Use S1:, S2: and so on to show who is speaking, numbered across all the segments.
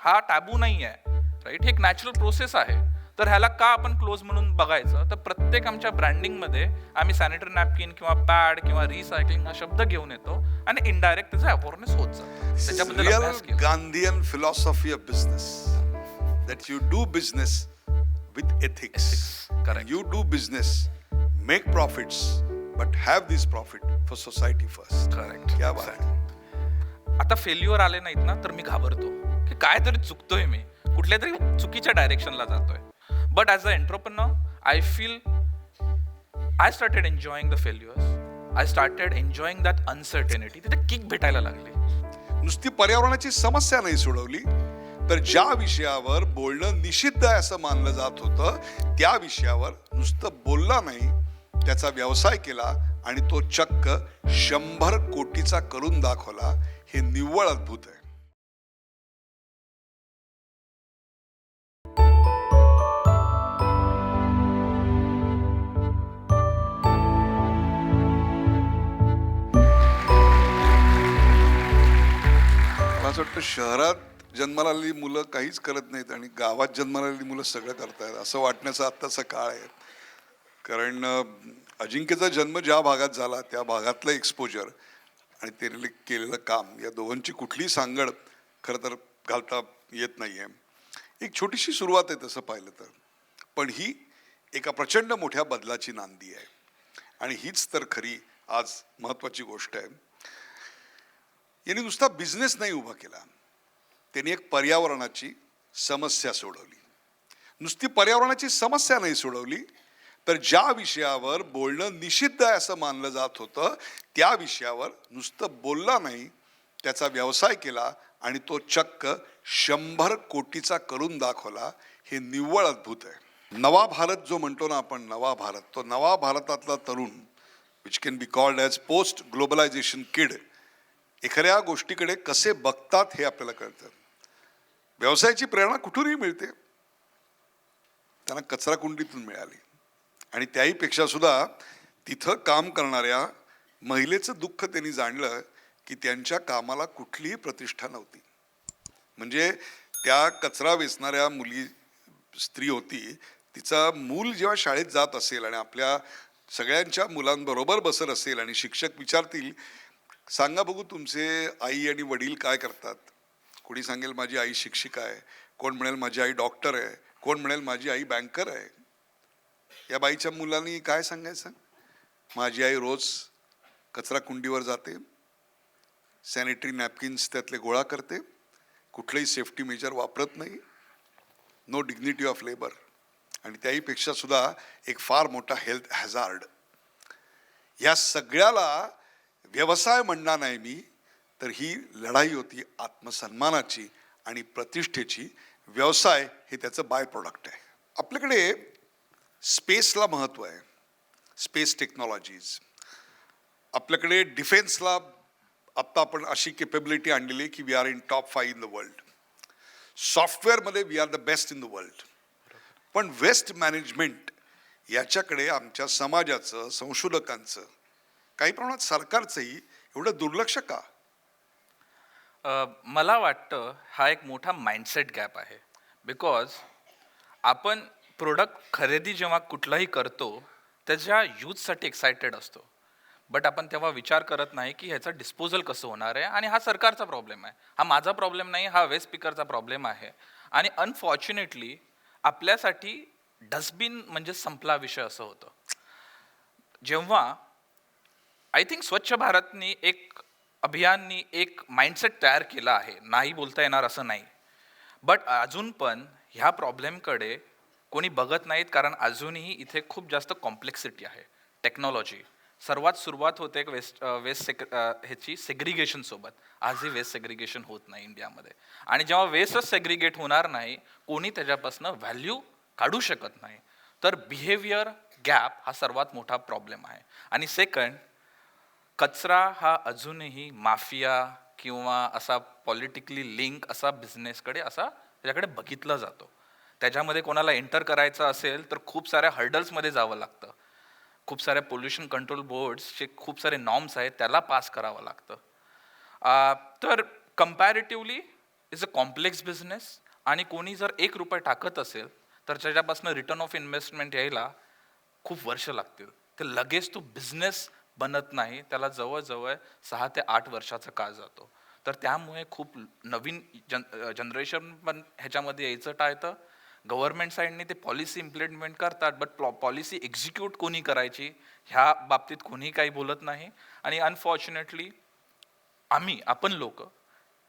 S1: हा टॅबू नाही आहे, राईट. हे एक नॅचरल प्रोसेस आहे. तर ह्याला का आपण क्लोज म्हणून बघायचं? तर प्रत्येक आमच्या ब्रँडिंगमध्ये आम्ही सॅनिटरी नॅपकिन किंवा पॅड किंवा रिसायकलिंग हा शब्द घेऊन येतो आणि इनडायरेक्ट त्याचा अवेअरनेस होत जातो.
S2: This is
S1: त्याच्याबद्दल
S2: real
S1: अभ्यास केला.
S2: Gandhian philosophy of business. That you do business with ethics.
S1: Ethics, correct.
S2: And you do business, make profits, but have this profit for society first.
S1: Correct.
S2: क्या बात है.
S1: आता फेल्युअर आले नाहीत ना तर मी घाबरतो की काय तरी चुकतोय मी, कुठल्या तरी चुकीच्या डायरेक्शनला जातोय. But as a entrepreneur I feel I started enjoying the failures. I started enjoying that uncertainty. तिथे किक भेटायला लागली.
S2: नुसती पर्यावरणाची समस्या नाही सोडवली, तर ज्या विषयावर बोलणं निषिद्ध आहे असं मानलं जात होतं, त्या विषयावर नुसतं बोलला नाही, त्याचा व्यवसाय केला आणि तो चक्क 100 कोटीचा करून दाखवला. हे निव्वळ अद्भुत आहे. मला असं वाटतं शहरात जन्माला आलेली मुलं काहीच करत नाहीत आणि गावात जन्माला आलेली मुलं सगळं करतायत असं वाटण्याचा आत्ताचा काळ आहे. कारण अजिंक्यचा जन्म ज्या भागात झाला त्या भागातलं एक्सपोजर आणि त्याने केलेलं काम या दोघांची कुठलीही सांगड खरं तर घालता येत नाही आहे. एक छोटीशी सुरुवात आहे तसं पाहिलं तर, पण ही एका प्रचंड मोठ्या बदलाची नांदी आहे आणि हीच तर खरी आज महत्त्वाची गोष्ट आहे. यांनी नुसता बिझनेस नाही उभा केला, त्यांनी एक पर्यावरणाची समस्या सोडवली. नुसती पर्यावरणाची समस्या नाही सोडवली, तर ज्या विषयावर बोलणं निषिद्ध आहे असं मानलं जात होतं, त्या विषयावर नुसतं बोलला नाही, त्याचा व्यवसाय केला आणि तो चक्क 100 कोटीचा करून दाखवला. हे निव्वळ अद्भुत आहे. नवा भारत जो म्हणतो ना आपण, नवा भारत, तो नवा भारतातला तरुण which can be called as post globalisation kid एखाद्या गोष्टीकडे कसे बघतात हे आपल्याला कळतं. व्यवसायाची प्रेरणा कुठूनही मिळते, त्यांना कचरा कुंडीतून मिळाली आणि त्याहीपेक्षा सुद्धा तिथं काम करणाऱ्या महिलेचं दुःख त्यांनी जाणलं की त्यांच्या कामाला कुठलीही प्रतिष्ठा नव्हती. म्हणजे त्या कचरा वेचणाऱ्या स्त्री होती, तिचा मूल जेव्हा शाळेत जात असेल आणि आपल्या सगळ्यांच्या मुलांबरोबर बसत असेल आणि शिक्षक विचारतील, सांगा बघू तुमचे आई आणि वडील काय करतात. कोणी सांगेल माझी आई शिक्षिका आहे, कोण म्हणेल माझी आई डॉक्टर आहे, कोण म्हणेल माझी आई बँकर आहे. या बाईच्या मुलांनी काय सांगायचं, माझी आई रोज कचरा कुंडीवर जाते, सॅनिटरी नॅपकिन्स त्यातले गोळा करते, कुठलंही सेफ्टी मेजर वापरत नाही, नो डिग्निटी ऑफ लेबर, आणि त्याहीपेक्षा सुद्धा एक फार मोठा हेल्थ हॅझार्ड. या सगळ्याला व्यवसाय म्हणणार नाही मी, तर ही लढाई होती आत्मसन्मानाची आणि प्रतिष्ठेची. व्यवसाय हे त्याचं बाय प्रोडक्ट आहे. आपल्याकडे स्पेसला महत्त्व आहे, स्पेस टेक्नॉलॉजीज. आपल्याकडे डिफेन्सला आत्ता आपण अशी केपेबिलिटी आणलेली की we are in top 5 in the world. सॉफ्टवेअरमध्ये we are the best in the world. पण वेस्ट मॅनेजमेंट याच्याकडे आमच्या समाजाचं, संशोधकांचं, काही प्रमाणात सरकारचंही एवढं दुर्लक्ष का?
S1: मला वाटतं हा एक मोठा माइंडसेट गॅप आहे. बिकॉज आपण प्रोडक्ट खरेदी जेव्हा कुठलाही करतो त्याच्या यूजसाठी एक्सायटेड असतो, बट आपण तेव्हा विचार करत नाही की ह्याचं डिस्पोजल कसं होणार आहे. आणि हा सरकारचा प्रॉब्लेम आहे, हा माझा प्रॉब्लेम नाही, हा वेस्ट स्पीकरचा प्रॉब्लेम आहे. आणि अनफॉर्च्युनेटली आपल्यासाठी डस्टबिन म्हणजे संपला विषय असं होतं. जेव्हा आय थिंक स्वच्छ भारतनी एक अभियाननी एक माइंडसेट तयार केला आहे, नाही बोलता येणार असं नाही, बट अजून पण ह्या प्रॉब्लेमकडे कोणी बघत नाहीत. कारण अजूनही इथे खूप जास्त कॉम्प्लेक्सिटी आहे. टेक्नॉलॉजी सर्वात सुरुवात होते एक ह्याची सेग्रिगेशन सोबत. आजही वेस्ट सेग्रिगेशन होत नाही इंडियामध्ये. आणि जेव्हा वेस्टच सेग्रिगेट होणार नाही, कोणी त्याच्यापासून व्हॅल्यू काढू शकत नाही. तर बिहेवियर गॅप हा सर्वात मोठा प्रॉब्लेम आहे. आणि सेकंड, कचरा हा अजूनही माफिया किंवा असा पॉलिटिकली लिंक असा बिझनेसकडे असा त्याच्याकडे बघितलं जातो. त्याच्यामध्ये कोणाला एंटर करायचं असेल तर खूप साऱ्या हर्डल्समध्ये जावं लागतं. खूप साऱ्या पोल्युशन कंट्रोल बोर्ड्सचे खूप सारे नॉर्म्स आहेत, त्याला पास करावं लागतं. तर comparatively is a complex business आणि कोणी जर ₹1 टाकत असेल तर त्याच्यापासून रिटर्न ऑफ इन्व्हेस्टमेंट यायला खूप वर्ष लागतील. ते लगेच तो बिझनेस बनत नाही. त्याला जवळ-जवळ 6 ते 8 वर्षाचा काळ जातो. तर त्यामुळे खूप नवीन जनरेशन पण ह्याच्यामध्ये यायचं टाळतं. गव्हर्नमेंट साईडने ते पॉलिसी इम्प्लिमेंट करतात, बट पॉलिसी एक्झिक्यूट कोणी करायची ह्या बाबतीत कोणी काही बोलत नाही. आणि अनफॉर्च्युनेटली आपण लोक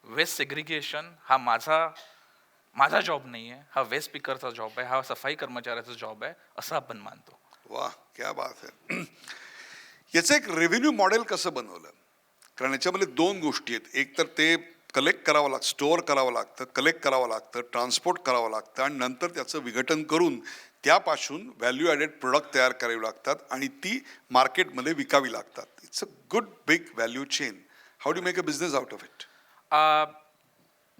S1: वेस्ट सेग्रिगेशन हा माझा जॉब नाही आहे, हा वेस्ट पिकरचा जॉब आहे, हा सफाई कर्मचाऱ्याचा जॉब आहे असं आपण मानतो.
S2: वा, क्या बात है. याचं एक रेव्हेन्यू मॉडेल कसं बनवलं? कारण याच्यामध्ये दोन गोष्टी आहेत. एक तर ते कलेक्ट करावं लागतं, स्टोअर करावं लागतं, कलेक्ट करावं लागतं, ट्रान्सपोर्ट करावं लागतं आणि नंतर त्याचं विघटन करून त्यापासून व्हॅल्यू ॲडेड प्रोडक्ट तयार करावी लागतात आणि ती मार्केटमध्ये विकावी लागतात. It's a good big value chain. How do make a business out of it?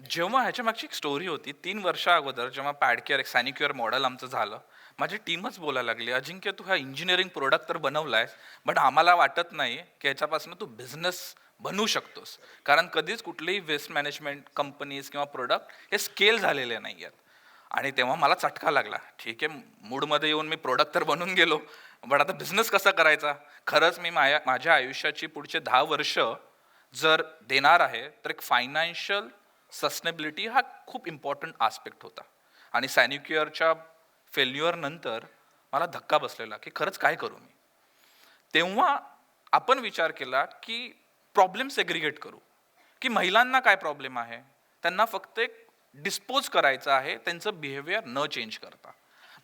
S1: जेव्हा ह्याच्या मागची एक स्टोरी होती 3 वर्षा अगोदर, जेव्हा पॅडकेअर एक सॅनिक्युअर मॉडेल आमचं झालं, माझी टीमच बोलायला लागली, अजिंक्य तू हा इंजिनिअरिंग प्रोडक्ट तर बनवलायस, बट आम्हाला वाटत नाही की ह्याच्यापासून तू बिझनेस बनवू शकतोस, कारण कधीच कुठलीही वेस्ट मॅनेजमेंट कंपनीज किंवा प्रोडक्ट हे स्केल झालेले नाही आहेत. आणि तेव्हा मला चटका लागला, ठीक आहे मूडमध्ये येऊन मी प्रोडक्ट तर बनवून गेलो, बट आता बिझनेस कसा करायचा. खरंच मी माझ्या आयुष्याची पुढचे 10 वर्ष जर देणार आहे तर एक फायनान्शियल सस्टेनेबिलिटी हा खूप इम्पॉर्टंट आस्पेक्ट होता. आणि सॅन्युक्युअरच्या फेल्युअर नंतर मला धक्का बसलेला की खरंच काय करू मी. तेव्हा आपण विचार केला की प्रॉब्लेम सेग्रिगेट करू, की महिलांना काय प्रॉब्लेम आहे, त्यांना फक्त एक डिस्पोज करायचं आहे, त्यांचं बिहेवियर न चेंज करता.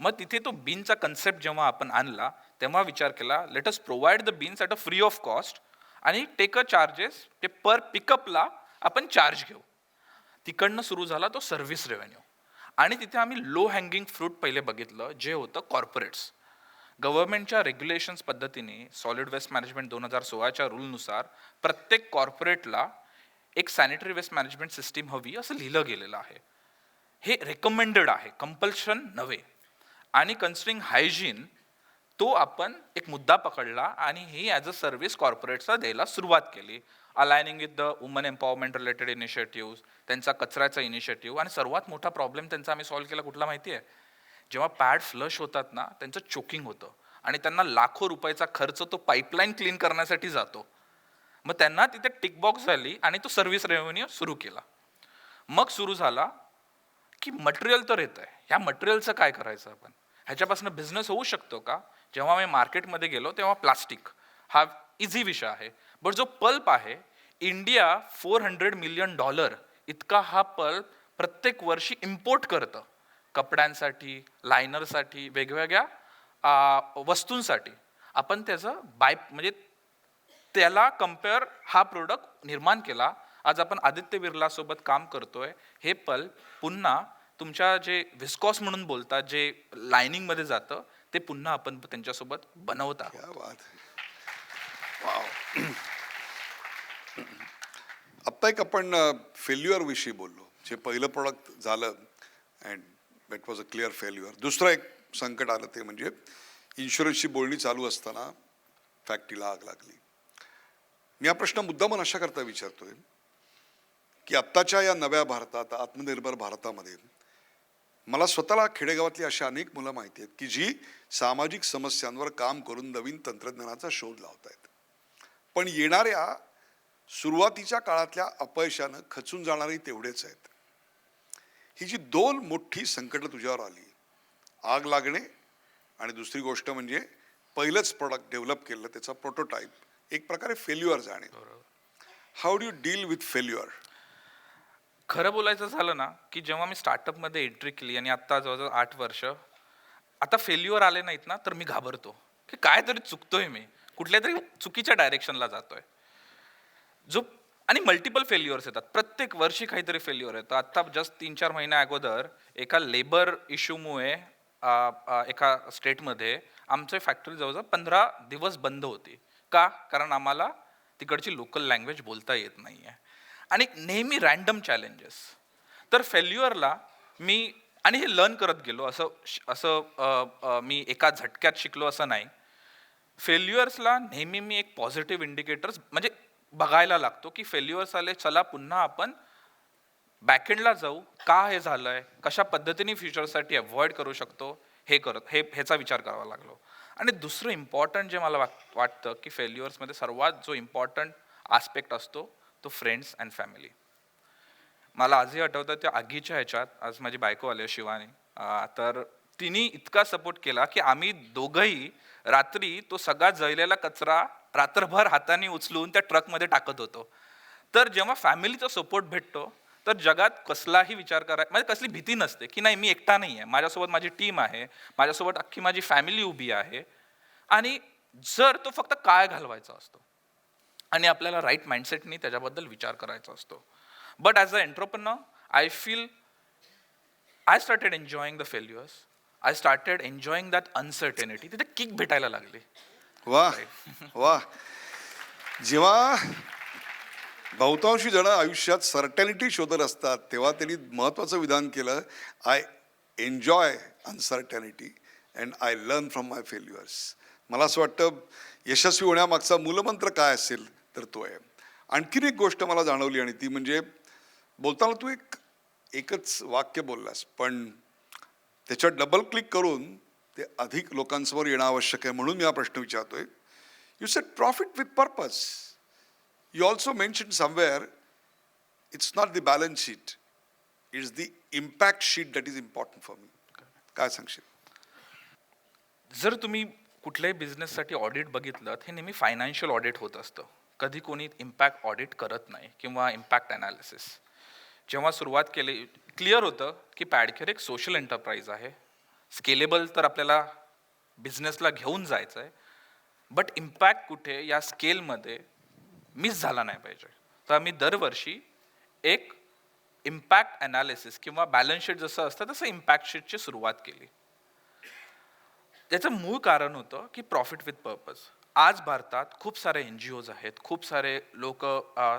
S1: मग तिथे तो बीनचा कन्सेप्ट जेव्हा आपण आणला तेव्हा विचार केला, let us provide the beans at a free of cost आणि टेक अ चार्जेस, ते पर पिकअपला आपण चार्ज घेऊ. तिकडनं सुरू झाला तो सर्व्हिस रेव्हेन्यू. आणि तिथे आम्ही लो हँगिंग फ्रूट पहिले बघितलं, जे होतं कॉर्पोरेट्स. गव्हर्नमेंटच्या रेग्युलेशन्स पद्धतीने सॉलिड वेस्ट मॅनेजमेंट 2016च्या रूलनुसार प्रत्येक कॉर्पोरेटला एक सॅनिटरी वेस्ट मॅनेजमेंट सिस्टीम हवी असं लिहिलं गेलेलं आहे. हे रेकमेंडेड आहे, कंपल्शन नव्हे. आणि कन्सिडरिंग हायजीन, तो आपण एक मुद्दा पकडला आणि ही ॲज अ सर्व्हिस कॉर्पोरेट्सला द्यायला सुरुवात केली. Aligning with the women empowerment related initiative, त्यांचा कचऱ्याचा इनिशिएटिव्ह. आणि सर्वात मोठा प्रॉब्लेम त्यांचा आम्ही सॉल्व्ह केला कुठला माहिती आहे? जेव्हा पॅड फ्लश होतात ना, त्यांचं चोकिंग होतं आणि त्यांना लाखो रुपयाचा खर्च तो पाईपलाईन क्लीन करण्यासाठी जातो. मग त्यांना तिथे टिक बॉक्स झाली आणि तो सर्व्हिस रेव्हेन्यू सुरू केला. मग सुरू झाला की मटेरियल तर येत आहे, ह्या मटेरियलचं काय करायचं आपण, ह्याच्यापासून बिझनेस होऊ शकतो का. जेव्हा मी मार्केटमध्ये गेलो तेव्हा प्लास्टिक हा इझी विषय आहे, बट जो पल्प आहे, इंडिया $400 मिलियन इतका हा पल्प प्रत्येक वर्षी इम्पोर्ट करतं, कपड्यांसाठी, लायनरसाठी, वेगवेगळ्या वस्तूंसाठी. आपण त्याचं म्हणजे त्याला कम्पेअर हा प्रोडक्ट निर्माण केला. आज आपण आदित्य बिर्ला सोबत काम करतोय. हे पल्प पुन्हा तुमच्या जे विस्कॉस म्हणून बोलतात, जे लायनिंग मध्ये जातं, ते पुन्हा आपण त्यांच्यासोबत बनवत आहोत.
S2: क्या बात है. वाव. आत्ता एक आपण फेल्युअर विषयी बोललो. जे पहिलं प्रोडक्ट झालं and that was a clear failure. दुसरं एक संकट आलं, ते म्हणजे इन्शुरन्सची बोलणी चालू असताना फॅक्टरीला आग लागली. मी हा प्रश्न मुद्दामून अशा करता विचारतोय की आत्ताच्या या नव्या भारतात, आत्मनिर्भर भारतामध्ये, मला स्वतःला खेडेगावातली अशा अनेक मुलं माहिती आहेत की जी सामाजिक समस्यांवर काम करून नवीन तंत्रज्ञानाचा शोध लावत आहेत, पण येणाऱ्या सुरुवातीच्या काळातल्या अपयशानं खचून जाणारे तेवढेच आहेत. ही जी दोन मोठी संकटं तुझ्यावर आली, आग लागणे आणि दुसरी गोष्ट म्हणजे पहिलंच प्रोडक्ट डेव्हलप केलं, त्याचा प्रोटोटाईप, एक प्रकारे फेल्युअर जाणे. How do you deal with failure?
S1: खरं बोलायचं झालं ना, की जेव्हा मी स्टार्टअपमध्ये एंट्री केली आणि आता जवळजवळ 8 वर्ष, आता फेल्युअर आले नाहीत ना तर मी घाबरतो की काय तरी चुकतोय, मी कुठल्या तरी चुकीच्या डायरेक्शनला जातोय. जो आणि मल्टिपल फेल्युअर्स येतात, प्रत्येक वर्षी काहीतरी फेल्युअर येतं. आता जस्ट 3-4 महिन्या अगोदर एका लेबर इश्यूमुळे एका स्टेटमध्ये आमची फॅक्टरी जवळजवळ 15 दिवस बंद होती. का? कारण आम्हाला तिकडची लोकल लँग्वेज बोलता येत नाही आहे. आणि नेहमी रॅन्डम चॅलेंजेस. तर फेल्युअरला मी आणि हे लर्न करत गेलो, असं असं मी एका झटक्यात शिकलो असं नाही. फेल्युअर्सला नेहमी मी एक पॉझिटिव्ह इंडिकेटर्स म्हणजे बघायला लागतो की फेल्युअर्स आले, चला पुन्हा आपण बॅकएंडला जाऊ, का हे झालंय, कशा पद्धतीने फ्युचरसाठी अवॉइड करू शकतो, ह्याचा विचार करावा लागलो. आणि दुसरं इम्पॉर्टंट जे मला वाटतं की फेल्युअर्समध्ये सर्वात जो इम्पॉर्टंट आस्पेक्ट असतो तो फ्रेंड्स अँड फॅमिली. मला आजही आठवतं त्या आगीच्या ह्याच्यात आज माझी बायको आली आहे शिवानी, तर तिने इतका सपोर्ट केला की आम्ही दोघंही रात्री तो सगळा जळलेला कचरा रात्रभर हाताने उचलून त्या ट्रकमध्ये टाकत होतो. तर जेव्हा फॅमिलीचा सपोर्ट भेटतो तर जगात कसलाही विचार करायला म्हणजे कसली भीती नसते की नाही मी एकटा नाही आहे, माझ्यासोबत माझी टीम आहे, माझ्यासोबत अख्खी माझी फॅमिली उभी आहे. आणि जर तो फक्त काळ घालवायचा असतो आणि आपल्याला राईट माइंडसेटनी त्याच्याबद्दल विचार करायचा असतो. But as a entrepreneur I feel I started enjoying the failures. I started enjoying that uncertainty. तिथे किक भेटायला लागली.
S2: वा वा. जेव्हा बहुतांशी जण आयुष्यात सर्टॅनिटी शोधत असतात तेव्हा त्यांनी महत्त्वाचं विधान केलं, I enjoy अनसर्टॅनिटी and I learn from my failures. मला असं वाटतं यशस्वी होण्यामागचा मूलमंत्र काय असेल तर तो आहे. आणखीन एक गोष्ट मला जाणवली आणि ती म्हणजे बोलताना तू एकच वाक्य बोललास पण त्याच्यावर डबल क्लिक करून ते अधिक लोकांसमोर येणं आवश्यक आहे म्हणून मी हा प्रश्न विचारतोय. You sed profit with purpose. You also mentioned somewhere it's not the balance sheet, it's the impact sheet that is important for me. काय सांगशील?
S1: जर तुम्ही कुठल्याही बिझनेससाठी ऑडिट बघितलं हे नेहमी फायनान्शियल ऑडिट होत असतं. कधी कोणी इम्पॅक्ट ऑडिट करत नाही किंवा इम्पॅक्ट ॲनालिसिस. जेव्हा सुरुवात केली क्लिअर होतं की पॅडकेअर एक सोशल एंटरप्राइज आहे. स्केलेबल तर आपल्याला बिझनेसला घेऊन जायचं आहे, बट इम्पॅक्ट कुठे या स्केलमध्ये मिस झाला नाही पाहिजे. तर आम्ही दरवर्षी एक इम्पॅक्ट ॲनालिसिस किंवा बॅलन्स शीट जसं असतं तसं इम्पॅक्ट शीटची सुरुवात केली. त्याचं मूळ कारण होतं की प्रॉफिट विथ पर्पज. आज भारतात खूप सारे NGOs आहेत, खूप सारे लोक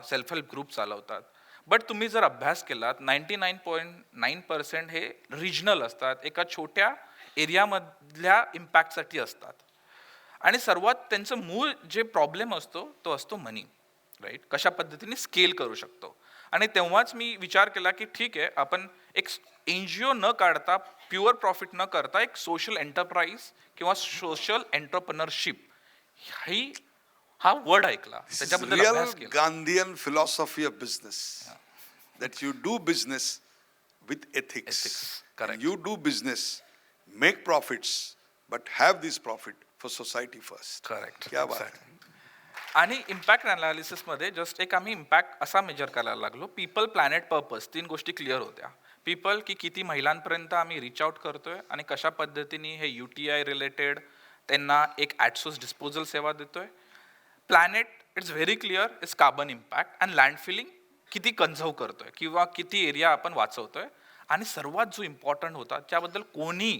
S1: सेल्फ हेल्प ग्रुप चालवतात. बट तुम्ही जर अभ्यास केलात 99.9% हे रिजनल असतात, एका छोट्या एरियामधल्या इम्पॅक्टसाठी असतात. आणि सर्वात त्यांचं मूळ जे प्रॉब्लेम असतो तो असतो मनी. राईट, कशा पद्धतीने स्केल करू शकतो. आणि तेव्हाच मी विचार केला की ठीक आहे, आपण एक NGO न काढता प्युअर प्रॉफिट न करता एक सोशल एंटरप्राइज किंवा सोशल एंटरप्रेनरशिप हा वर्ड ऐकला, त्याच्याबद्दल
S2: रिअल
S1: अभ्यास केला.
S2: Gandhian philosophy of business that you do business with ethics.
S1: Ethics, correct.
S2: You do business, make profits, but have this profit for society first.
S1: Correct.
S2: क्या बात आहे.
S1: आणि इम्पॅक्ट अनालिसिसमध्ये जस्ट एक आम्ही इम्पॅक्ट असा मेजर करायला लागलो. पीपल, प्लॅनेट, पर्पज, 3 गोष्टी क्लिअर होत्या. पीपल की किती महिलांपर्यंत आम्ही रीच आउट करतोय आणि कशा पद्धतीने हे UTI रिलेटेड त्यांना एक ॲटसोर्स डिस्पोजल सेवा देतोय. Planet it's very clear is carbon impact and landfilling किती कन्झर्व करतोय किंवा किती एरिया आपण वाचवतोय. आणि सर्वात जो इम्पॉर्टंट होता त्याबद्दल कोणी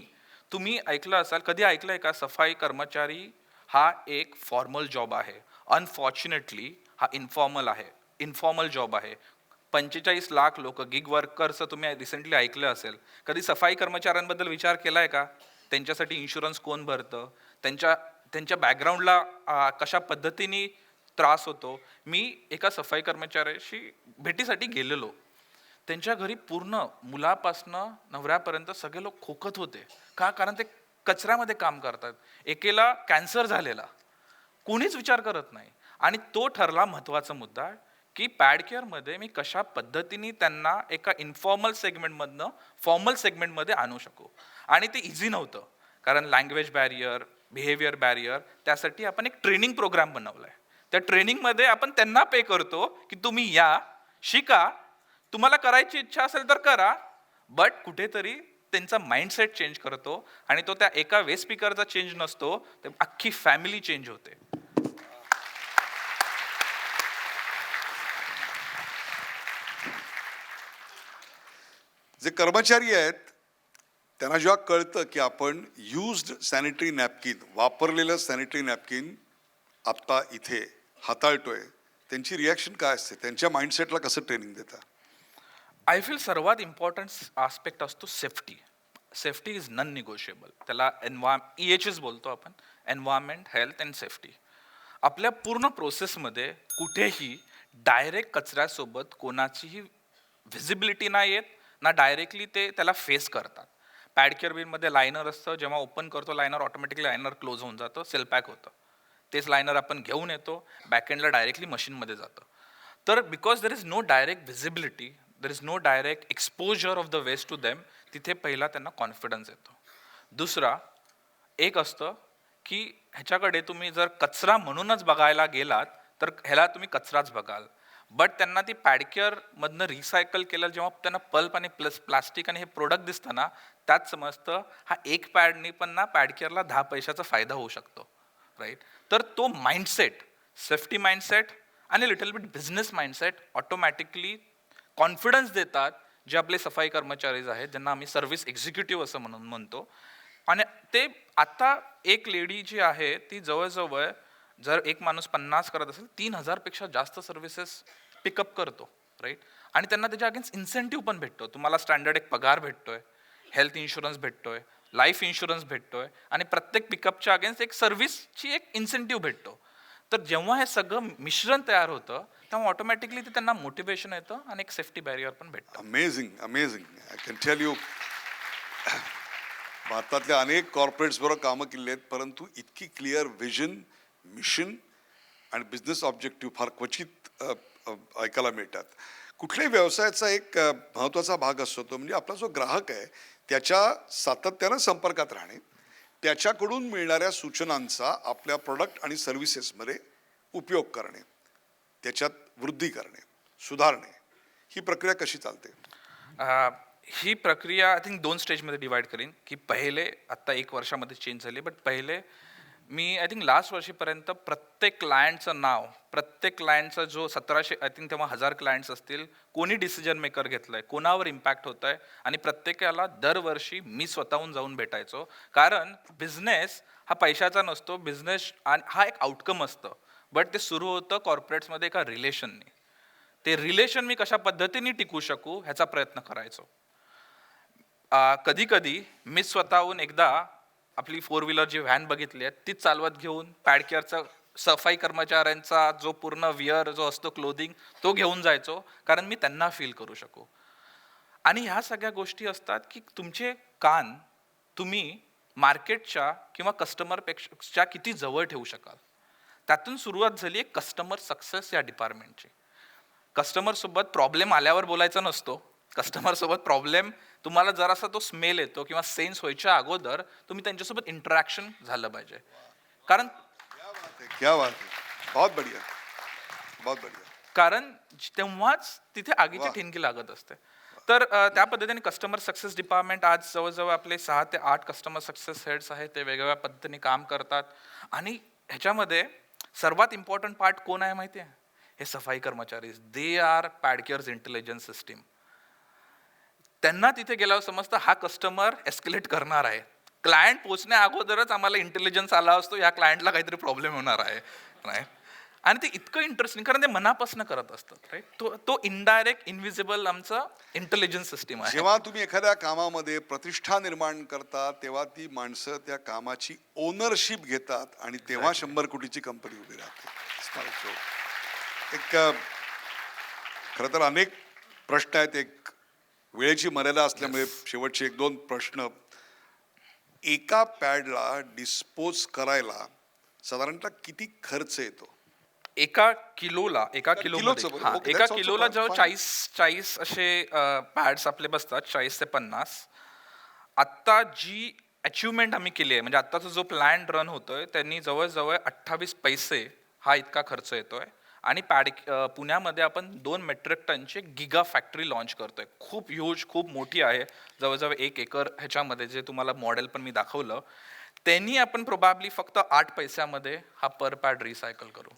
S1: तुम्ही ऐकलं असाल, कधी ऐकलंय का सफाई कर्मचारी हा एक फॉर्मल जॉब आहे. अनफॉर्च्युनेटली हा इन्फॉर्मल जॉब आहे. 45 लाख लोक गिग वर्कर्सचं तुम्ही रिसेंटली ऐकलं असेल. कधी सफाई कर्मचाऱ्यांबद्दल विचार केलाय का? त्यांच्यासाठी इन्शुरन्स कोण भरतं, त्यांच्या बॅकग्राऊंडला कशा पद्धतीने त्रास होतो. मी एका सफाई कर्मचाऱ्याशी भेटीसाठी गेलेलो. त्यांच्या घरी पूर्ण मुलापासनं नवऱ्यापर्यंत सगळे लोक खोकत होते. का? कारण ते कचऱ्यामध्ये काम करतात. एकेला कॅन्सर झालेला, कोणीच विचार करत नाही. आणि तो ठरला महत्त्वाचा मुद्दा की पॅडकेअरमध्ये मी कशा पद्धतीने त्यांना एका इन्फॉर्मल सेगमेंटमधनं फॉर्मल सेगमेंटमध्ये आणू शकू. आणि ते इझी नव्हतं, कारण लँग्वेज बॅरियर, बिहेवियर बॅरियर. त्यासाठी आपण एक ट्रेनिंग प्रोग्राम बनवला आहे. त्या ट्रेनिंगमध्ये आपण त्यांना पे करतो की तुम्ही या, शिका, तुम्हाला करायची इच्छा असेल तर करा. बट कुठेतरी त्यांचा माइंडसेट चेंज करतो. आणि तो त्या एका वे स्पीकरचा चेंज नसतो, ते अख्खी फॅमिली चेंज होते.
S2: जे कर्मचारी आहेत त्यांना जेव्हा कळतं की आपण युज्ड सॅनिटरी नॅपकिन, वापरलेलं सॅनिटरी नॅपकिन आत्ता इथे हाताळतोय, त्यांची रिॲक्शन काय असते? त्यांच्या माइंडसेटला कसं ट्रेनिंग देता?
S1: आय फील सर्वात इम्पॉर्टंट आस्पेक्ट असतो safety. Safety is non negotiable. त्याला EHS बोलतो आपण, एन्व्हायरमेंट, हेल्थ अँड सेफ्टी. आपल्या पूर्ण प्रोसेसमध्ये कुठेही डायरेक्ट कचऱ्यासोबत कोणाचीही व्हिजिबिलिटी नाही येत ना डायरेक्टली ते त्याला फेस करतात. पॅडकेअर बिनमध्ये लायनर असतं, जेव्हा ओपन करतो लायनर ऑटोमॅटिकली लायनर क्लोज होऊन जातं, सेल पॅक होतं. तेच लायनर आपण घेऊन येतो, बॅकएंडला डायरेक्टली मशीनमध्ये जातं. तर because there is no direct visibility, there is no direct exposure of the waste to them, तिथे पहिला त्यांना कॉन्फिडन्स येतो. दुसरा एक असतं की ह्याच्याकडे तुम्ही जर कचरा म्हणूनच बघायला गेलात तर ह्याला तुम्ही कचराच बघाल, बट त्यांना ती पॅडकेअर मधनं रिसायकल केलं जेव्हा त्यांना पल्प आणि प्लस प्लास्टिक आणि हे प्रोडक्ट दिसतं ना, त्यात समजतं हा एक पॅडनी पण ना पॅडकेअरला 10 पैशाचा फायदा होऊ शकतो, राईट. तर तो माइंडसेट, सेफ्टी माइंडसेट आणि little bit business mindset automatically confidence देतात जे आपले सफाई कर्मचारी आहेत, ज्यांना आम्ही सर्व्हिस एक्झिक्युटिव्ह असं म्हणून म्हणतो. आणि ते आता एक लेडी जी आहे ती जवळजवळ, जर एक माणूस 50 करत असेल, 3,000 पेक्षा जास्त सर्व्हिसेस पिकअप करतो, राईट. आणि त्यांना त्याच्या अगेन्स्ट इन्सेंटिव्ह पण भेटतो. तुम्हाला स्टँडर्ड एक पगार भेटतोय, हेल्थ इन्शुरन्स भेटतोय, लाईफ इन्शुरन्स भेटतोय आणि प्रत्येक पिकअपच्या अगेन्स्ट एक सर्व्हिसची एक इन्सेंटिव्ह भेटतो. तर जेव्हा हे सगळं मिश्रण तयार होतं तेव्हा ऑटोमॅटिकली ते त्यांना मोटिवेशन येतं आणि एक सेफ्टी बॅरियर पण भेटतं.
S2: Amazing amazing. I can tell you, भारतातल्या अनेक कॉर्पोरेट्स बरोबर कामं केली आहेत, परंतु इतकी क्लिअर विजन, मिशन आणि बिझनेस ऑब्जेक्टिव्ह फार क्वचित ऐकायला मिळतात. कुठल्याही व्यवसायाचा एक महत्त्वाचा भाग असतो तो म्हणजे आपला जो ग्राहक आहे त्याच्या सातत्यानं संपर्कात राहणे, त्याच्याकडून मिळणाऱ्या सूचनांचा आपल्या प्रोडक्ट आणि सर्व्हिसेसमध्ये उपयोग करणे, त्याच्यात वृद्धी करणे, सुधारणे. ही प्रक्रिया कशी चालते?
S1: ही प्रक्रिया आय थिंक 2 स्टेजमध्ये डिवाइड करीन, की पहिले आत्ता 1 वर्षामध्ये चेंज झाली, बट पहिले मी आय थिंक लास्ट वर्षीपर्यंत प्रत्येक क्लायंटचं नाव, प्रत्येक क्लायंटचा जो 1700 आय थिंक तेव्हा 1000 क्लायंट्स असतील, कोणी डिसिजन मेकर घेतलंय, कोणावर इम्पॅक्ट होत आहे, आणि प्रत्येकाला दरवर्षी मी स्वतःहून जाऊन भेटायचो. कारण बिझनेस हा पैशाचा नसतो, बिझनेस हा एक आउटकम असतं, बट ते सुरू होतं कॉर्पोरेट्समध्ये एका रिलेशनने. ते रिलेशन मी कशा पद्धतीने टिकू शकू ह्याचा प्रयत्न करायचो. कधी कधी मी स्वतःहून एकदा आपली 4 व्हीलर जी व्हॅन बघितली आहे तीच चालवत घेऊन पॅडकेअरचा सफाई कर्मचाऱ्यांचा जो पूर्ण विअर जो असतो, क्लोदिंग, तो घेऊन जायचो, कारण मी त्यांना फील करू शकू. आणि ह्या सगळ्या गोष्टी असतात की तुमचे कान तुम्ही मार्केटच्या किंवा कस्टमरपेक्षा किती जवळ ठेवू शकाल. त्यातून सुरुवात झाली आहे कस्टमर सक्सेस या डिपार्टमेंटची. कस्टमर सोबत प्रॉब्लेम आल्यावर बोलायचा नसतो. कस्टमर सोबत प्रॉब्लेम तुम्हाला जरासा तो स्मेल येतो किंवा सेन्स व्हायच्या अगोदर तुम्ही त्यांच्यासोबत इंटरॅक्शन झालं पाहिजे. कारण
S2: क्या बात है, बहुत बढ़िया, बहुत बढ़िया.
S1: कारण तेव्हाच तिथे आगीची
S2: वाह.
S1: ठिणगी लागत असते. तर त्या पद्धतीने कस्टमर सक्सेस डिपार्टमेंट आज जवळजवळ आपले 6 ते 8 कस्टमर सक्सेस हेड्स आहेत, ते वेगवेगळ्या पद्धतीने काम करतात. आणि ह्याच्यामध्ये सर्वात इम्पॉर्टंट पार्ट कोण आहे माहिती आहे? हे सफाई कर्मचारी. They are PadCare's intelligence system. त्यांना तिथे गेल्यावर समजतं हा कस्टमर एस्केलेट करणार आहे. क्लायंट पोहोचण्या अगोदरच आम्हाला इंटेलिजन्स आला असतो, या क्लायंटला काहीतरी प्रॉब्लेम होणार आहे, राईट. आणि ते इतकं इंटरेस्टिंग, कारण ते मनापासून करत असतात, राईट. तो इनडायरेक्ट इनव्हिजिबल आमचं इंटेलिजन्स सिस्टीम आहे.
S2: जेव्हा तुम्ही एखाद्या कामामध्ये प्रतिष्ठा निर्माण करता तेव्हा ती माणसं त्या कामाची ओनरशिप घेतात आणि तेव्हा 100 कोटीची कंपनी उभी राहते. Smart joke. एक खरं तर अनेक प्रश्न आहेत. एक वेळेची मर्यादा असल्यामुळे शेवटचे 1-2 प्रश्न. एका पॅडला डिस्पोज करायला साधारणतः किती खर्च येतो?
S1: एका किलोला
S2: किलोचं बरं, okay,
S1: एका
S2: that's also
S1: किलोला
S2: fine,
S1: जवळ
S2: fine.
S1: 40 असे पॅड्स आपले बसतात, 40 ते 50. आत्ता जी अचिव्हमेंट आम्ही केली आहे, म्हणजे आत्ताचा जो प्लॅन रन होतोय त्यांनी जवळजवळ 28 पैसे हा इतका खर्च येतोय. आणि पुण्यामध्ये आपण 2 मेट्रिक टनची गिगा फॅक्टरी लॉन्च करतोय. खूप ह्यूज, खूप मोठी आहे, जवळजवळ 1 एकर ह्याच्यामध्ये, जे तुम्हाला मॉडेल पण मी दाखवलं. त्यांनी आपण प्रोबॅबली फक्त 8 पैशामध्ये हा पर पॅड रिसायकल करू.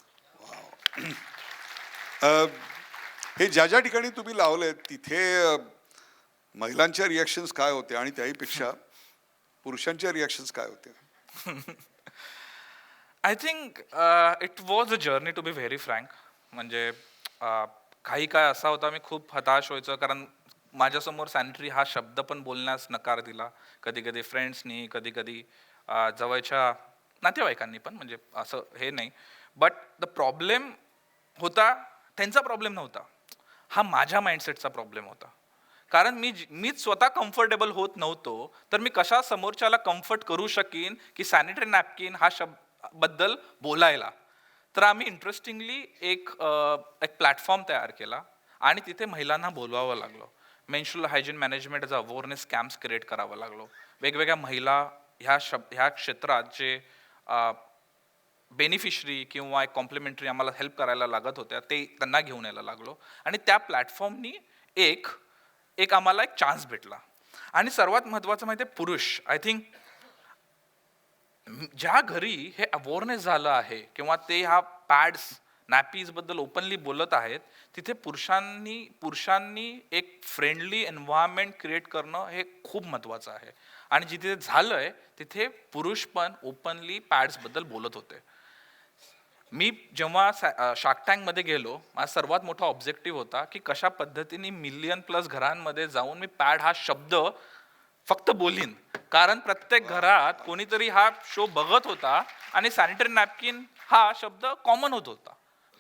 S2: हे ज्या ज्या ठिकाणी तुम्ही लावले तिथे महिलांच्या रिॲक्शन्स काय होते आणि त्याहीपेक्षा पुरुषांच्या रिॲक्शन्स काय होते?
S1: I think it was a journey, to be very frank. म्हणजे काही काय असा होता, मी खूप हताश व्हायचो, कारण माझ्यासमोर सॅनिटरी हा शब्द पण बोलण्यास नकार दिला. कधी कधी फ्रेंड्सनी, कधी कधी जवळच्या नातेवाईकांनी पण, म्हणजे असं हे नाही. बट द प्रॉब्लेम होता, त्यांचा प्रॉब्लेम नव्हता, हा माझ्या माइंडसेटचा प्रॉब्लेम होता. कारण मीच स्वतः कम्फर्टेबल होत नव्हतो, तर मी कशा समोरच्याला कम्फर्ट करू शकीन की सॅनिटरी नॅपकिन हा शब्द बद्दल बोलायला. तर आम्ही इंटरेस्टिंगली एक प्लॅटफॉर्म तयार केला आणि तिथे महिलांना बोलवावं लागलो. मेन्स्ट्रुअल हायजीन मॅनेजमेंटचा अवेअरनेस कॅम्प्स क्रिएट करावं लागलो. वेगवेगळ्या महिला ह्या क्षेत्रात जे बेनिफिशरी किंवा एक कॉम्प्लिमेंटरी आम्हाला हेल्प करायला लागत होत्या, ते त्यांना घेऊन यायला लागलो आणि त्या प्लॅटफॉर्मनी एक एक आम्हाला एक चान्स भेटला. आणि सर्वात महत्त्वाचं माहिती आहे, पुरुष आय थिंक ज्या घरी हे अवेअरनेस झालं आहे किंवा ते ह्या पॅड्स नॅपीज बद्दल ओपनली बोलत आहेत, तिथे पुरुषांनी एक फ्रेंडली एन्व्हायरमेंट क्रिएट करणं हे खूप महत्त्वाचं आहे. आणि जिथे झालंय तिथे पुरुष पण ओपनली पॅड्स बद्दल बोलत होते. मी जेव्हा शार्क टँकमध्ये गेलो, माझा सर्वात मोठा ऑब्जेक्टिव्ह होता की कशा पद्धतीने मिलियन प्लस घरांमध्ये जाऊन मी पॅड हा शब्द फक्त बोलीन. कारण प्रत्येक घरात कोणीतरी हा शो बघत होता आणि सॅनिटरी नॅपकिन हा शब्द कॉमन होत होता.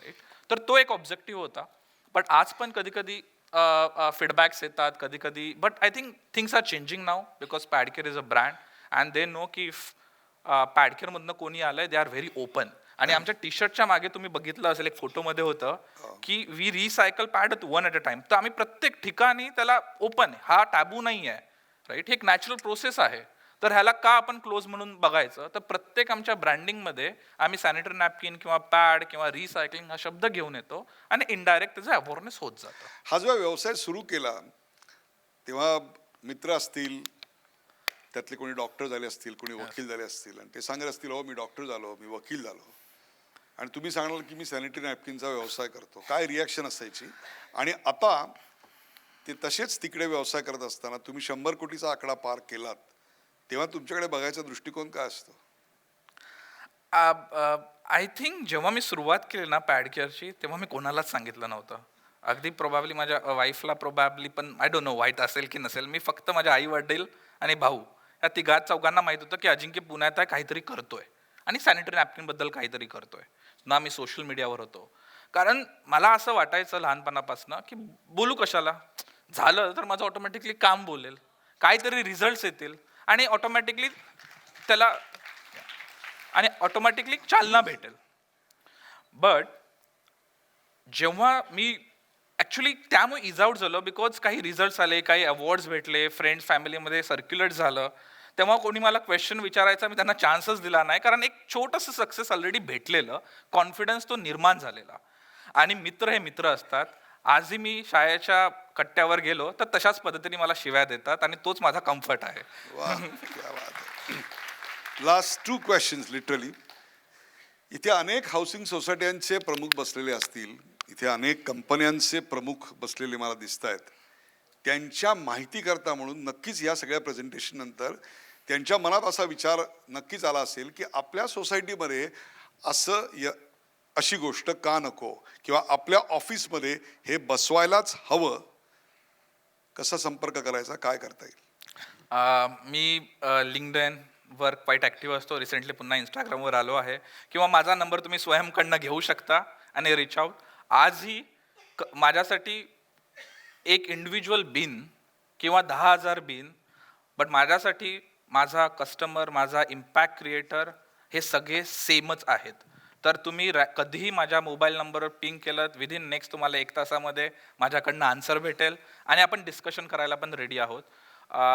S1: Right? तर तो एक ऑब्जेक्टिव्ह होता. बट आज पण कधी कधी फीडबॅक्स येतात कधी कधी, but I think things are changing now because PadCare is a brand and they know की पॅडकेअरमधनं कोणी आलंय, दे आर व्हेरी ओपन. आणि आमच्या टी शर्टच्या मागे तुम्ही बघितलं असेल, एक फोटोमध्ये होतं की we recycle pad one at a time. तर आम्ही प्रत्येक ठिकाणी त्याला ओपन, हा टॅबू नाही आहे, राईट, हे एक नॅचरल प्रोसेस आहे. तर ह्याला का आपण क्लोज म्हणून बघायचं. तर प्रत्येक आमच्या ब्रँडिंगमध्ये आम्ही सॅनिटरी नॅपकिन किंवा पॅड किंवा रिसायकलिंग हा शब्द घेऊन येतो आणि इनडायरेक्ट त्याचं अवेअरनेस होत जातं.
S2: हा जेव्हा व्यवसाय सुरू केला तेव्हा मित्र असतील, त्यातले कोणी डॉक्टर झाले असतील, कोणी वकील झाले असतील, आणि ते सांगत असतील हो मी डॉक्टर झालो, मी वकील झालो, आणि तुम्ही सांगणार की मी सॅनिटरी नॅपकिनचा व्यवसाय करतो. काय रिॲक्शन असायची? आणि आता ते तसेच तिकडे व्यवसाय करत असताना तुम्ही 100 कोटीचा आकडा पार केलात, तेव्हा तुमच्याकडे बघायचा दृष्टिकोन काय असतो?
S1: आय थिंक जेव्हा मी सुरुवात केली ना पॅडकेअरची, तेव्हा मी कोणालाच सांगितलं नव्हतं. अगदी प्रोबॅबली माझ्या वाईफला प्रोबॅबली, पण आय डोंट नो वाईट असेल की नसेल. मी फक्त माझ्या आई वडील आणि भाऊ या तिघा चौघांना माहीत होतं की अजिंक्य पुण्यात आहे, काहीतरी करतोय आणि सॅनिटरी नॅपकिनबद्दल काहीतरी करतोय. ना मी सोशल मीडियावर होतो. कारण मला असं वाटायचं लहानपणापासून की बोलू कशाला, झालं तर माझं ऑटोमॅटिकली काम बोलेल, काहीतरी रिझल्ट्स येतील आणि त्याला ऑटोमॅटिकली चालना भेटेल. बट जेव्हा मी ॲक्च्युली त्यामुळे इज आउट झालो बिकॉज काही रिझल्ट्स आले, काही अवॉर्ड्स भेटले, फ्रेंड्स फॅमिलीमध्ये सर्क्युलेट झालं, तेव्हा कोणी मला क्वेश्चन विचारायचा, मी त्यांना चान्सच दिला नाही. कारण एक छोटंसं सक्सेस ऑलरेडी भेटलेलं, कॉन्फिडन्स तो निर्माण झालेला. आणि मित्र हे मित्र असतात. आजही मी शाळेच्या कट्ट्यावर गेलो तर तशाच पद्धतीने मला शिव्या देतात आणि तोच माझा कम्फर्ट आहे.
S2: Last 2 questions literally. इथे अनेक हाऊसिंग सोसायट्यांचे प्रमुख बसलेले असतील, इथे अनेक कंपन्यांचे प्रमुख बसलेले मला दिसत आहेत. त्यांच्या माहितीकरता म्हणून नक्कीच या सगळ्या प्रेझेंटेशन नंतर त्यांच्या मनात असा विचार नक्कीच आला असेल की आपल्या सोसायटीमध्ये अशी गोष्ट का नको, किंवा आपल्या ऑफिसमध्ये हे बसवायलाच हवं. कसा संपर्क करायचा, काय करता येईल?
S1: मी लिंक्डइन वर क्वाईट ॲक्टिव्ह असतो. रिसेंटली पुन्हा इंस्टाग्रामवर आलो आहे. किंवा माझा नंबर तुम्ही स्वयंकडनं घेऊ शकता आणि रिच आउट. आजही माझ्यासाठी एक इंडिव्हिज्युअल बिन किंवा 10,000 बिन, बट माझ्यासाठी माझा कस्टमर, माझा इम्पॅक्ट क्रिएटर हे सगळे सेमच आहेत. तर तुम्ही कधीही माझ्या मोबाईल नंबरवर पिंग केलं, विदिन नेक्स्ट तुम्हाला 1 तासामध्ये माझ्याकडनं आन्सर भेटेल आणि आपण डिस्कशन करायला पण रेडी आहोत.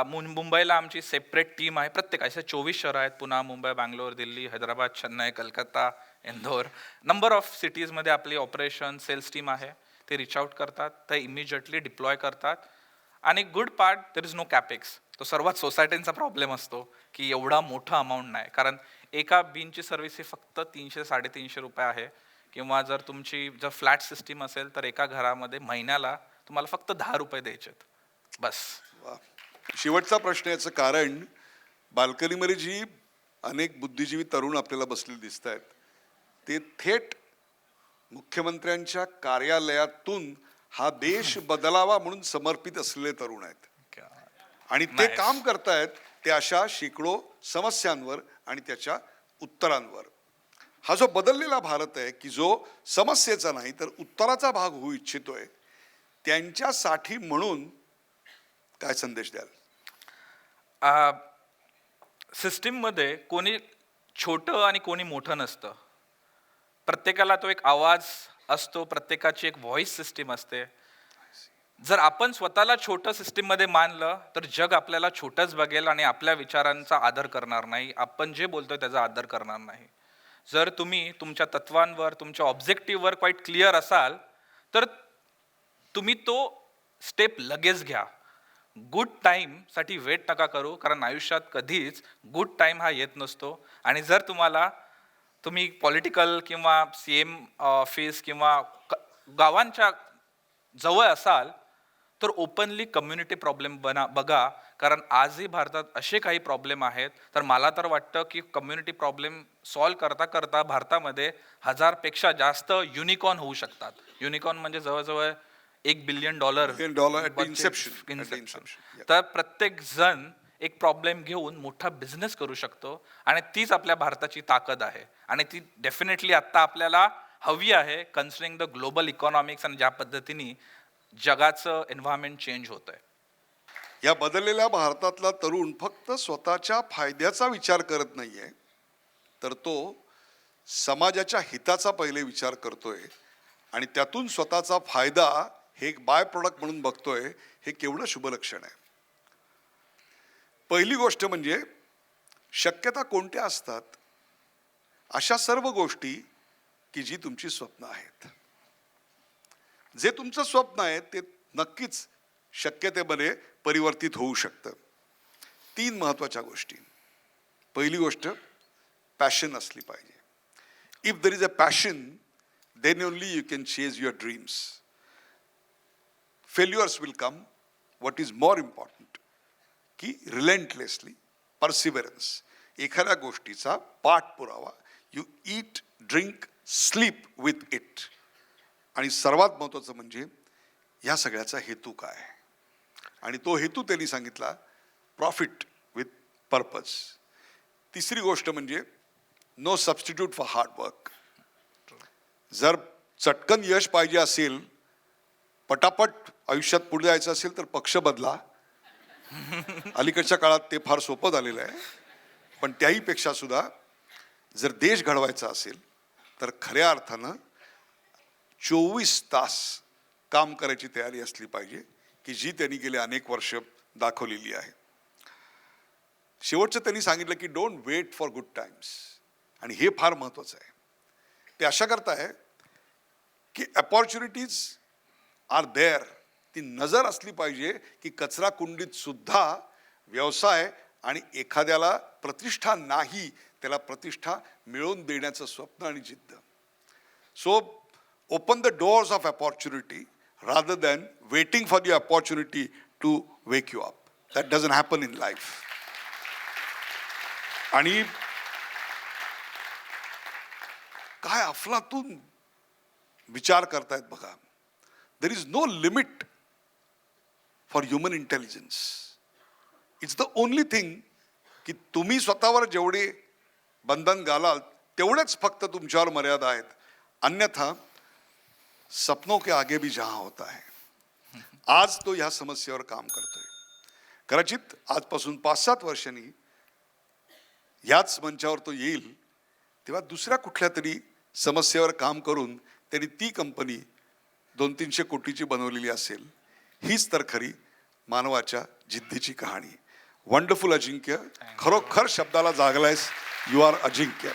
S1: मुंबईला आमची सेपरेट टीम आहे. प्रत्येक असे 24 शहरं आहेत, पुणे, मुंबई, बंगलोर, दिल्ली, हैदराबाद, चेन्नई, कलकत्ता, इंदोर, नंबर ऑफ सिटीजमध्ये आपली ऑपरेशन सेल्स टीम आहे. ते रिच आउट करतात, ते इमिजिएटली डिप्लॉय करतात. आणि good part, there is no capex. तो सर्वात सोसायटींचा प्रॉब्लेम असतो की एवढा मोठा अमाऊंट नाही. कारण एका बिनची सर्व्हिस ही फक्त 300-350 रुपये आहे. किंवा जर तुमची फ्लॅट सिस्टीम असेल तर एका घरामध्ये महिन्याला तुम्हाला फक्त 10 रुपये द्यायचे बस.
S2: शेवटचा प्रश्न. याचं कारण, बाल्कनीमध्ये जी अनेक बुद्धिजीवी तरुण आपल्याला बसलेले दिसत आहेत, ते थेट मुख्यमंत्र्यांच्या कार्यालयातून हा देश बदलावा म्हणून समर्पित असलेले तरुण आहेत. आणि ते काम करतायत ते अशा शेकडो समस्यांवर आणि त्याच्या उत्तरांवर. हा जो बदललेला भारत आहे की जो समस्येचा नाही तर उत्तराचा भाग होऊ इच्छितोय, त्यांच्यासाठी म्हणून काय संदेश द्याल?
S1: सिस्टीममध्ये कोणी छोटं आणि कोणी मोठं नसतं. प्रत्येकाला तो एक आवाज असतो, प्रत्येकाची एक व्हॉइस सिस्टीम असते. जर आपण स्वतःला छोटं सिस्टीममध्ये मानलं तर जग आपल्याला छोटंच बघेल आणि आपल्या विचारांचा आदर करणार नाही. आपण जे बोलतोय त्याचा आदर करणार नाही. जर तुम्ही तुमच्या तत्वांवर, तुमच्या ऑब्जेक्टिव्हवर क्वाईट क्लिअर असाल तर तुम्ही तो स्टेप लगेच घ्या. गुड टाईमसाठी वेट नका करू, कारण आयुष्यात कधीच गुड टाईम हा येत नसतो. आणि जर तुम्ही पॉलिटिकल किंवा CM ऑफिस किंवा गावांच्या जवळ असाल तर ओपनली कम्युनिटी प्रॉब्लेम बघा, कारण आजही भारतात असे काही प्रॉब्लेम आहेत. तर मला तर वाटतं की कम्युनिटी प्रॉब्लेम सॉल्व करता करता भारतामध्ये 1000पेक्षा जास्त युनिकॉर्न होऊ शकतात. युनिकॉर्न म्हणजे जवळजवळ $1 बिलियन
S2: at the inception.
S1: तर प्रत्येक जण एक प्रॉब्लेम घेऊन मोठा बिझनेस करू शकतो आणि तीच आपल्या भारताची ताकद आहे. आणि ती डेफिनेटली आत्ता आपल्याला हवी आहे, कन्सिडरिंग द ग्लोबल इकॉनॉमिक्स आणि ज्या पद्धतीने जगाचं एन्व्हायरमेंट चेंज होत आहे.
S2: या बदललेल्या भारतातला तरुण फक्त स्वतःच्या फायद्याचा विचार करत नाहीये, तर तो समाजाच्या हिताचा पहिले विचार करतोय आणि त्यातून स्वतःचा फायदा हे एक बाय प्रोडक्ट म्हणून बघतोय. हे केवढं शुभलक्षण आहे. पहिली गोष्ट म्हणजे शक्यता कोणत्या असतात? अशा सर्व गोष्टी की जी तुमची स्वप्न आहेत. जे तुमचं स्वप्न आहे ते नक्कीच शक्यतेमध्ये परिवर्तित होऊ शकतं. 3 महत्त्वाच्या गोष्टी. पहिली गोष्ट, पॅशन असली पाहिजे. If there is a passion, then only you can chase your dreams. Failures will come. What is more important की रिलेंटलेसली परसिव्हरन्स, एखाद्या गोष्टीचा पाठपुरावा. यू ईट, ड्रिंक, स्लीप विथ इट. आणि सर्वात महत्त्वाचं म्हणजे ह्या सगळ्याचा हेतू काय आहे? आणि तो हेतू त्यांनी सांगितला, प्रॉफिट विथ पर्पज. तिसरी गोष्ट म्हणजे नो सबस्टिट्यूट फॉर हार्डवर्क. जर चटकन यश पाहिजे असेल, पटापट आयुष्यात पुढे जायचं असेल तर पक्ष बदला. अलीकडच्या काळात ते फार सोपं झालेलं आहे. पण त्याहीपेक्षा सुद्धा जर देश घडवायचा असेल तर खऱ्या अर्थानं 24 तास काम करायची तयारी असली पाहिजे, की जी त्यांनी गेले अनेक वर्ष दाखवलेली आहे. शेवटचं त्यांनी सांगितलं की don't wait for good times. आणि हे फार महत्त्वाचं आहे. ते अशा करता आहे की अपॉर्च्युनिटीज आर देअर. ती नजर असली पाहिजे की कचरा कुंडीत सुद्धा व्यवसाय आणि एखाद्याला प्रतिष्ठा नाही, त्याला प्रतिष्ठा मिळवून देण्याचं स्वप्न आणि जिद्द. So open the doors of opportunity rather than waiting for the opportunity to wake you up. That doesn't happen in life. आणि काय अफलातून विचार करतायत बघा. There is no limit for human intelligence. It's the only thing की तुम्ही स्वतःवर जेवढे बंधन घालाल तेवढेच फक्त तुमच्यावर मर्यादा आहेत. अन्यथा सपनों के आगे भी जहां होता है. आज तो ह्या समस्येवर काम करतोय. कदाचित आजपासून 5-7 वर्षांनी याच मंचावर तो येईल तेव्हा दुसऱ्या कुठल्या तरी समस्येवर काम करून त्यांनी ती कंपनी 200-300 कोटीची बनवलेली असेल. हीच तर खरी मानवाच्या जिद्दीची कहाणी. वंडरफुल अजिंक्य, खरोखर शब्दाला जागलायस. You R Ajinkya.